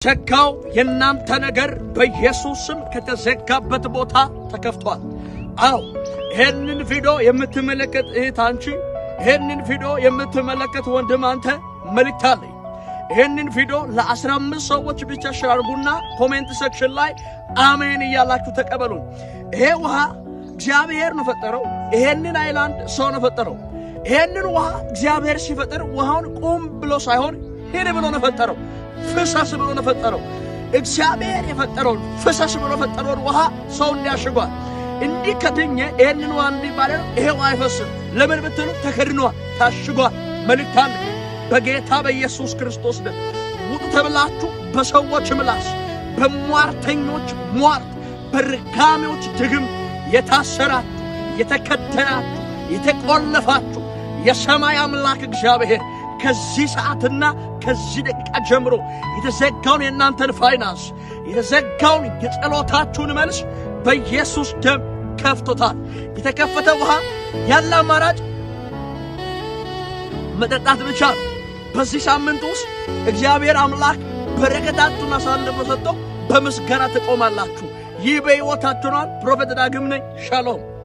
ተካው የናንተ ነገር በኢየሱስም ከተዘጋበት ቦታ ተከፍቷል። አው ይሄንን ቪዲዮ የምትመለከት እህት አንቺ፣ ይሄንን ቪዲዮ የምትመለከት ወንድም አንተ መልእክት አለኝ። ይሄንን ቪዲዮ ለ15 ሰዎች ብቻ ሼር አድርጉና ኮሜንት ሴክሽን ላይ አሜን እያላችሁ ተቀበሉ። ይሄ ውሃ እግዚአብሔር ነው ፈጠረው። ይሄንን አይላንድ ሰው ነው ፈጠረው። ይሄንን ውሃ እግዚአብሔር ሲፈጥር ውሃውን ቁም ብሎ ሳይሆን ሄደ ብሎ ነው ፈጠረው። ፍሰስ ብሎ ነው ፈጠረው። እግዚአብሔር የፈጠረው ፍሰስ ብሎ ፈጠረው ውሃ ሰው እንዲያሽጓል እንዲህ ከደኘ ይሄንን ውሃ እንዲባለው ይሄው አይፈስም። ለምን ብትሉ ተከድኗል፣ ታሽጓል። መልእክት አለ በጌታ በኢየሱስ ክርስቶስ ደም ውጡ ተብላችሁ በሰዎች ምላስ በሟርተኞች ሟርት በርጋሚዎች ድግም የታሰራችሁ የተከደናችሁ የተቆለፋችሁ የሰማይ አምላክ እግዚአብሔር ከዚህ ሰዓትና ከዚህ ደቂቃ ጀምሮ የተዘጋውን የእናንተን ፋይናንስ የተዘጋውን የጸሎታችሁን መልስ በኢየሱስ ደም ከፍቶታል። የተከፈተ ውሃ ያለ አማራጭ መጠጣት ብቻ ነው። በዚህ ሳምንት ውስጥ እግዚአብሔር አምላክ በረከታችሁን አሳልፎ ሰጥቶ በምስጋና ትቆማላችሁ። ይህ በሕይወታችሁ ነው። ፕሮፌት ዳግም ነኝ። ሻሎም